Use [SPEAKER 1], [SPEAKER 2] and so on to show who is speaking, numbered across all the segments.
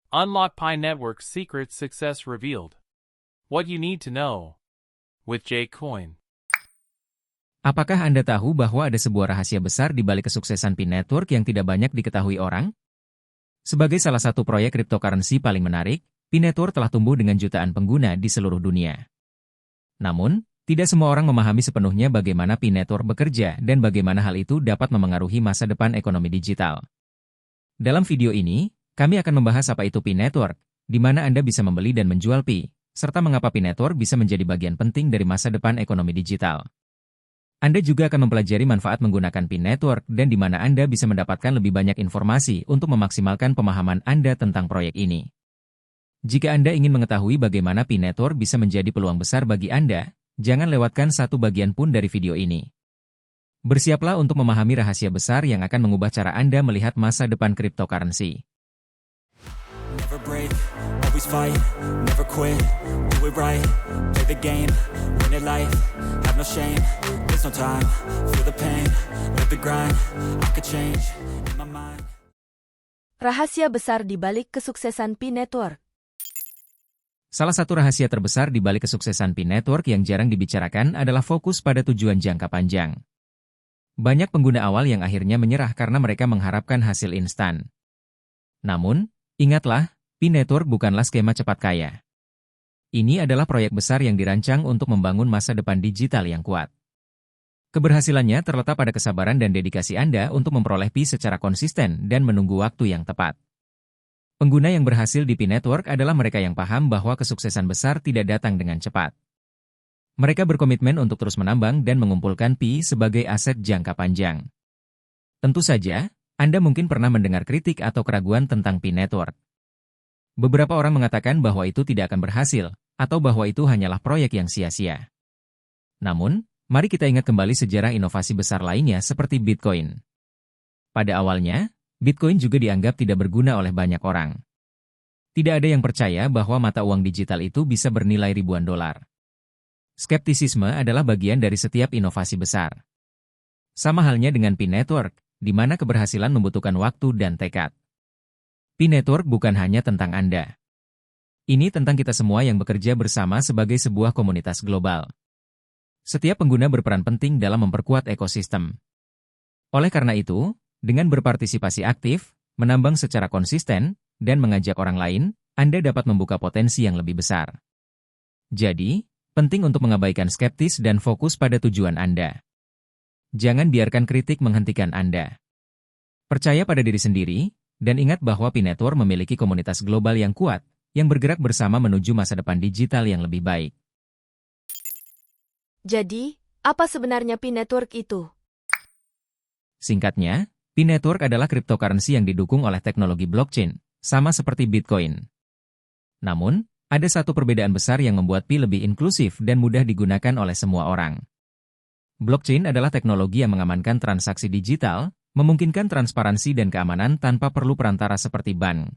[SPEAKER 1] Unlock Pi Network's secret success revealed. What you need to know. With J-Coin.
[SPEAKER 2] Apakah Anda tahu bahwa ada sebuah rahasia besar di balik kesuksesan Pi Network yang tidak banyak diketahui orang? Sebagai salah satu proyek cryptocurrency paling menarik, Pi Network telah tumbuh dengan jutaan pengguna di seluruh dunia. Namun, tidak semua orang memahami sepenuhnya bagaimana Pi Network bekerja dan bagaimana hal itu dapat memengaruhi masa depan ekonomi digital. Dalam video ini, kami akan membahas apa itu Pi Network, di mana Anda bisa membeli dan menjual Pi, serta mengapa Pi Network bisa menjadi bagian penting dari masa depan ekonomi digital. Anda juga akan mempelajari manfaat menggunakan Pi Network dan di mana Anda bisa mendapatkan lebih banyak informasi untuk memaksimalkan pemahaman Anda tentang proyek ini. Jika Anda ingin mengetahui bagaimana Pi Network bisa menjadi peluang besar bagi Anda, jangan lewatkan satu bagian pun dari video ini. Bersiaplah untuk memahami rahasia besar yang akan mengubah cara Anda melihat masa depan cryptocurrency.
[SPEAKER 3] Never break, always fight, never quit, do it right, play the game, win it life, have no shame, there's no time, feel the pain, live the grind, I could change, in my mind.
[SPEAKER 4] Rahasia besar di balik kesuksesan Pi Network.
[SPEAKER 2] Salah satu rahasia terbesar di balik kesuksesan Pi Network yang jarang dibicarakan adalah fokus pada tujuan jangka panjang. Banyak pengguna awal yang akhirnya menyerah karena mereka mengharapkan hasil instan. Namun, ingatlah, Pi Network bukanlah skema cepat kaya. Ini adalah proyek besar yang dirancang untuk membangun masa depan digital yang kuat. Keberhasilannya terletak pada kesabaran dan dedikasi Anda untuk memperoleh Pi secara konsisten dan menunggu waktu yang tepat. Pengguna yang berhasil di Pi Network adalah mereka yang paham bahwa kesuksesan besar tidak datang dengan cepat. Mereka berkomitmen untuk terus menambang dan mengumpulkan Pi sebagai aset jangka panjang. Tentu saja, Anda mungkin pernah mendengar kritik atau keraguan tentang Pi Network. Beberapa orang mengatakan bahwa itu tidak akan berhasil, atau bahwa itu hanyalah proyek yang sia-sia. Namun, mari kita ingat kembali sejarah inovasi besar lainnya seperti Bitcoin. Pada awalnya, Bitcoin juga dianggap tidak berguna oleh banyak orang. Tidak ada yang percaya bahwa mata uang digital itu bisa bernilai ribuan dolar. Skeptisisme adalah bagian dari setiap inovasi besar. Sama halnya dengan Pi Network, di mana keberhasilan membutuhkan waktu dan tekad. Pi Network bukan hanya tentang Anda. Ini tentang kita semua yang bekerja bersama sebagai sebuah komunitas global. Setiap pengguna berperan penting dalam memperkuat ekosistem. Oleh karena itu, dengan berpartisipasi aktif, menambang secara konsisten, dan mengajak orang lain, Anda dapat membuka potensi yang lebih besar. Jadi, penting untuk mengabaikan skeptis dan fokus pada tujuan Anda. Jangan biarkan kritik menghentikan Anda. Percaya pada diri sendiri, dan ingat bahwa Pi Network memiliki komunitas global yang kuat, yang bergerak bersama menuju masa depan digital yang lebih baik.
[SPEAKER 4] Jadi, apa sebenarnya Pi Network itu?
[SPEAKER 2] Singkatnya, Pi Network adalah cryptocurrency yang didukung oleh teknologi blockchain, sama seperti Bitcoin. Namun, ada satu perbedaan besar yang membuat Pi lebih inklusif dan mudah digunakan oleh semua orang. Blockchain adalah teknologi yang mengamankan transaksi digital, memungkinkan transparansi dan keamanan tanpa perlu perantara seperti bank.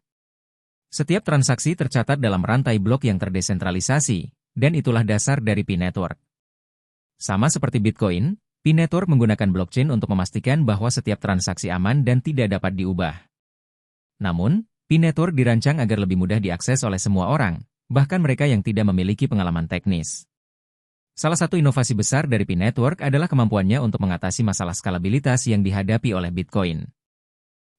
[SPEAKER 2] Setiap transaksi tercatat dalam rantai blok yang terdesentralisasi, dan itulah dasar dari Pi Network. Sama seperti Bitcoin, Pi Network menggunakan blockchain untuk memastikan bahwa setiap transaksi aman dan tidak dapat diubah. Namun, Pi Network dirancang agar lebih mudah diakses oleh semua orang, bahkan mereka yang tidak memiliki pengalaman teknis. Salah satu inovasi besar dari Pi Network adalah kemampuannya untuk mengatasi masalah skalabilitas yang dihadapi oleh Bitcoin.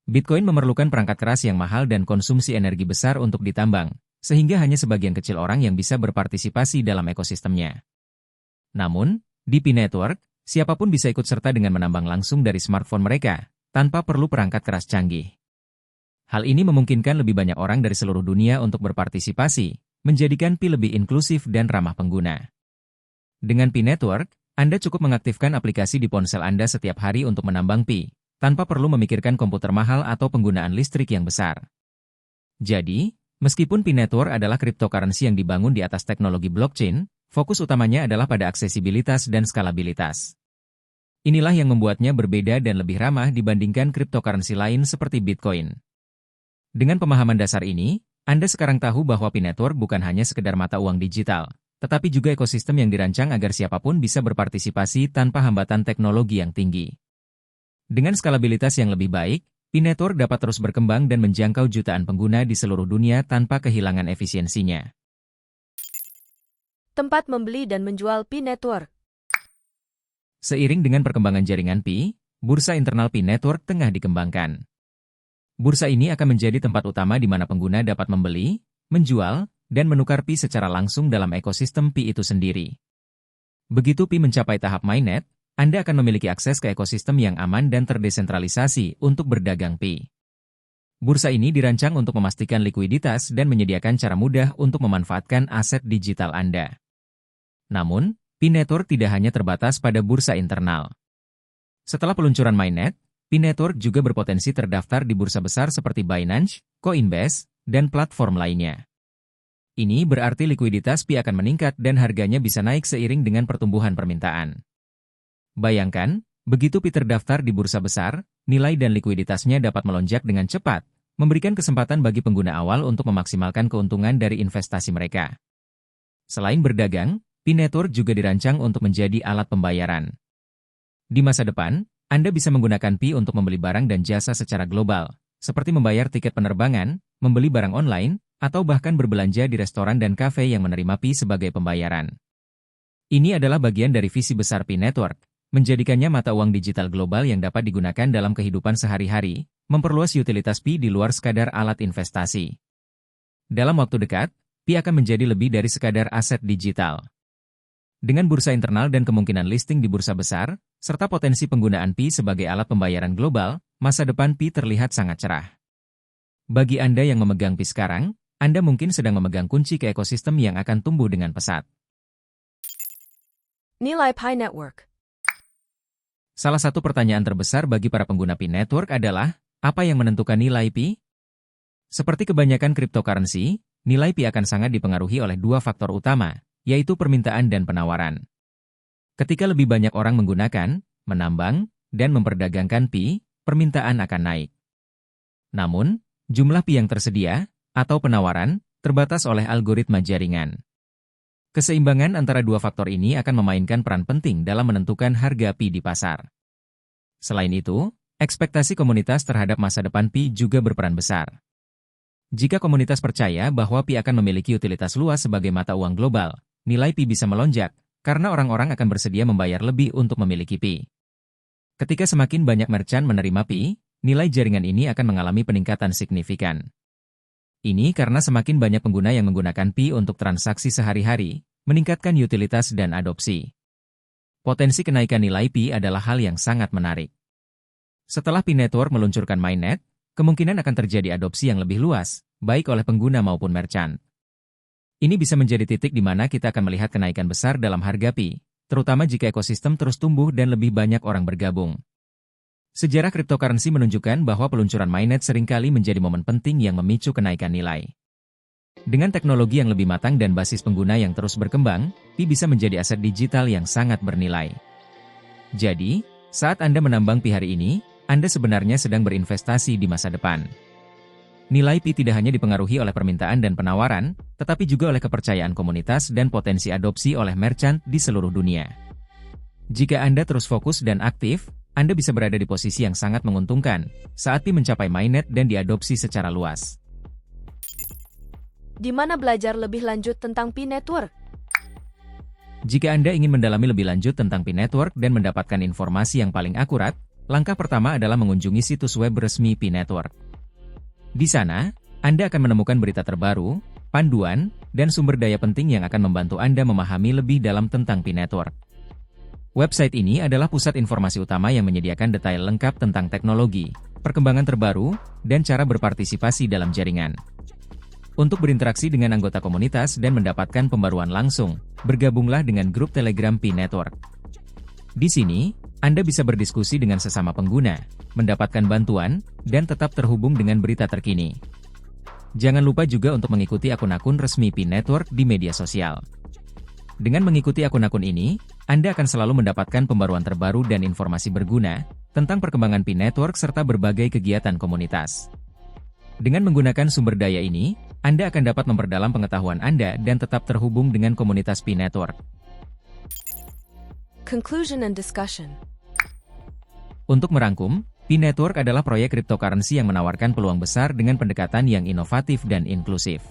[SPEAKER 2] Bitcoin memerlukan perangkat keras yang mahal dan konsumsi energi besar untuk ditambang, sehingga hanya sebagian kecil orang yang bisa berpartisipasi dalam ekosistemnya. Namun, di Pi Network, siapapun bisa ikut serta dengan menambang langsung dari smartphone mereka, tanpa perlu perangkat keras canggih. Hal ini memungkinkan lebih banyak orang dari seluruh dunia untuk berpartisipasi, menjadikan Pi lebih inklusif dan ramah pengguna. Dengan Pi Network, Anda cukup mengaktifkan aplikasi di ponsel Anda setiap hari untuk menambang Pi, tanpa perlu memikirkan komputer mahal atau penggunaan listrik yang besar. Jadi, meskipun Pi Network adalah cryptocurrency yang dibangun di atas teknologi blockchain, fokus utamanya adalah pada aksesibilitas dan skalabilitas. Inilah yang membuatnya berbeda dan lebih ramah dibandingkan cryptocurrency lain seperti Bitcoin. Dengan pemahaman dasar ini, Anda sekarang tahu bahwa Pi Network bukan hanya sekedar mata uang digital, tetapi juga ekosistem yang dirancang agar siapapun bisa berpartisipasi tanpa hambatan teknologi yang tinggi. Dengan skalabilitas yang lebih baik, Pi Network dapat terus berkembang dan menjangkau jutaan pengguna di seluruh dunia tanpa kehilangan efisiensinya.
[SPEAKER 4] Tempat membeli dan menjual Pi Network.
[SPEAKER 2] Seiring dengan perkembangan jaringan Pi, bursa internal Pi Network tengah dikembangkan. Bursa ini akan menjadi tempat utama di mana pengguna dapat membeli, menjual, dan menukar Pi secara langsung dalam ekosistem Pi itu sendiri. Begitu Pi mencapai tahap mainnet, Anda akan memiliki akses ke ekosistem yang aman dan terdesentralisasi untuk berdagang Pi. Bursa ini dirancang untuk memastikan likuiditas dan menyediakan cara mudah untuk memanfaatkan aset digital Anda. Namun, Pi Network tidak hanya terbatas pada bursa internal. Setelah peluncuran mainnet, Pi Network juga berpotensi terdaftar di bursa besar seperti Binance, Coinbase, dan platform lainnya. Ini berarti likuiditas Pi akan meningkat dan harganya bisa naik seiring dengan pertumbuhan permintaan. Bayangkan, begitu Pi terdaftar di bursa besar, nilai dan likuiditasnya dapat melonjak dengan cepat, memberikan kesempatan bagi pengguna awal untuk memaksimalkan keuntungan dari investasi mereka. Selain berdagang, Pi Network juga dirancang untuk menjadi alat pembayaran. Di masa depan, Anda bisa menggunakan Pi untuk membeli barang dan jasa secara global, seperti membayar tiket penerbangan, membeli barang online, atau bahkan berbelanja di restoran dan kafe yang menerima Pi sebagai pembayaran. Ini adalah bagian dari visi besar Pi Network, menjadikannya mata uang digital global yang dapat digunakan dalam kehidupan sehari-hari, memperluas utilitas Pi di luar sekadar alat investasi. Dalam waktu dekat, Pi akan menjadi lebih dari sekadar aset digital. Dengan bursa internal dan kemungkinan listing di bursa besar, serta potensi penggunaan Pi sebagai alat pembayaran global, masa depan Pi terlihat sangat cerah. Bagi Anda yang memegang Pi sekarang, Anda mungkin sedang memegang kunci ke ekosistem yang akan tumbuh dengan pesat.
[SPEAKER 4] Nilai Pi Network.
[SPEAKER 2] Salah satu pertanyaan terbesar bagi para pengguna Pi Network adalah, apa yang menentukan nilai Pi? Seperti kebanyakan cryptocurrency, nilai Pi akan sangat dipengaruhi oleh dua faktor utama, yaitu permintaan dan penawaran. Ketika lebih banyak orang menggunakan, menambang, dan memperdagangkan Pi, permintaan akan naik. Namun, jumlah Pi yang tersedia, atau penawaran, terbatas oleh algoritma jaringan. Keseimbangan antara dua faktor ini akan memainkan peran penting dalam menentukan harga Pi di pasar. Selain itu, ekspektasi komunitas terhadap masa depan Pi juga berperan besar. Jika komunitas percaya bahwa Pi akan memiliki utilitas luas sebagai mata uang global, nilai Pi bisa melonjak, karena orang-orang akan bersedia membayar lebih untuk memiliki Pi. Ketika semakin banyak merchant menerima Pi, nilai jaringan ini akan mengalami peningkatan signifikan. Ini karena semakin banyak pengguna yang menggunakan Pi untuk transaksi sehari-hari, meningkatkan utilitas dan adopsi. Potensi kenaikan nilai Pi adalah hal yang sangat menarik. Setelah Pi Network meluncurkan mainnet, kemungkinan akan terjadi adopsi yang lebih luas, baik oleh pengguna maupun merchant. Ini bisa menjadi titik di mana kita akan melihat kenaikan besar dalam harga Pi, terutama jika ekosistem terus tumbuh dan lebih banyak orang bergabung. Sejarah cryptocurrency menunjukkan bahwa peluncuran mainnet seringkali menjadi momen penting yang memicu kenaikan nilai. Dengan teknologi yang lebih matang dan basis pengguna yang terus berkembang, Pi bisa menjadi aset digital yang sangat bernilai. Jadi, saat Anda menambang Pi hari ini, Anda sebenarnya sedang berinvestasi di masa depan. Nilai Pi tidak hanya dipengaruhi oleh permintaan dan penawaran, tetapi juga oleh kepercayaan komunitas dan potensi adopsi oleh merchant di seluruh dunia. Jika Anda terus fokus dan aktif, Anda bisa berada di posisi yang sangat menguntungkan saat Pi mencapai mainnet dan diadopsi secara luas.
[SPEAKER 4] Di mana belajar lebih lanjut tentang Pi Network?
[SPEAKER 2] Jika Anda ingin mendalami lebih lanjut tentang Pi Network dan mendapatkan informasi yang paling akurat, langkah pertama adalah mengunjungi situs web resmi Pi Network. Di sana, Anda akan menemukan berita terbaru, panduan, dan sumber daya penting yang akan membantu Anda memahami lebih dalam tentang Pi Network. Website ini adalah pusat informasi utama yang menyediakan detail lengkap tentang teknologi, perkembangan terbaru, dan cara berpartisipasi dalam jaringan. Untuk berinteraksi dengan anggota komunitas dan mendapatkan pembaruan langsung, bergabunglah dengan grup Telegram Pi Network. Di sini, Anda bisa berdiskusi dengan sesama pengguna, mendapatkan bantuan, dan tetap terhubung dengan berita terkini. Jangan lupa juga untuk mengikuti akun-akun resmi Pi Network di media sosial. Dengan mengikuti akun-akun ini, Anda akan selalu mendapatkan pembaruan terbaru dan informasi berguna tentang perkembangan Pi Network serta berbagai kegiatan komunitas. Dengan menggunakan sumber daya ini, Anda akan dapat memperdalam pengetahuan Anda dan tetap terhubung dengan komunitas Pi Network.
[SPEAKER 4] Conclusion and discussion.
[SPEAKER 2] Untuk merangkum, Pi P-Network adalah proyek cryptocurrency yang menawarkan peluang besar dengan pendekatan yang inovatif dan inklusif.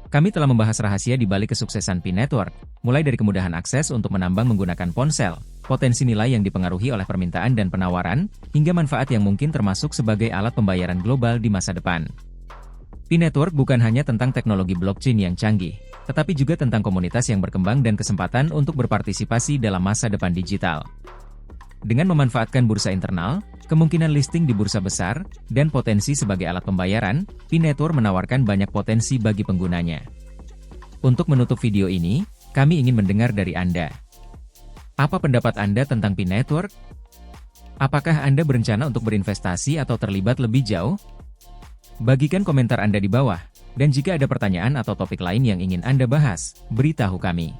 [SPEAKER 2] Kami telah membahas rahasia di balik kesuksesan P-Network, mulai dari kemudahan akses untuk menambang menggunakan ponsel, potensi nilai yang dipengaruhi oleh permintaan dan penawaran, hingga manfaat yang mungkin termasuk sebagai alat pembayaran global di masa depan. P-Network bukan hanya tentang teknologi blockchain yang canggih, tetapi juga tentang komunitas yang berkembang dan kesempatan untuk berpartisipasi dalam masa depan digital. Dengan memanfaatkan bursa internal, kemungkinan listing di bursa besar, dan potensi sebagai alat pembayaran, P-Network menawarkan banyak potensi bagi penggunanya. Untuk menutup video ini, kami ingin mendengar dari Anda. Apa pendapat Anda tentang P-Network? Apakah Anda berencana untuk berinvestasi atau terlibat lebih jauh? Bagikan komentar Anda di bawah, dan jika ada pertanyaan atau topik lain yang ingin Anda bahas, beritahu kami.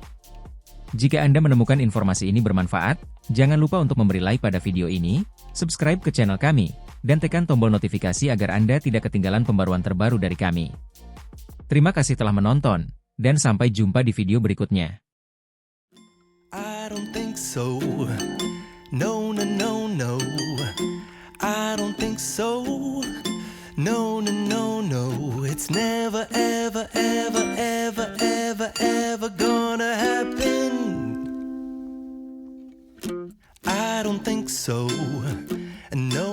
[SPEAKER 2] Jika Anda menemukan informasi ini bermanfaat, jangan lupa untuk memberi like pada video ini, subscribe ke channel kami, dan tekan tombol notifikasi agar Anda tidak ketinggalan pembaruan terbaru dari kami. Terima kasih telah menonton, dan sampai jumpa di video berikutnya.
[SPEAKER 5] I don't think so. No, no, no, no. I don't think so. No, no, no, no. It's never, ever, ever, ever, ever, ever gonna happen. I don't think so. No.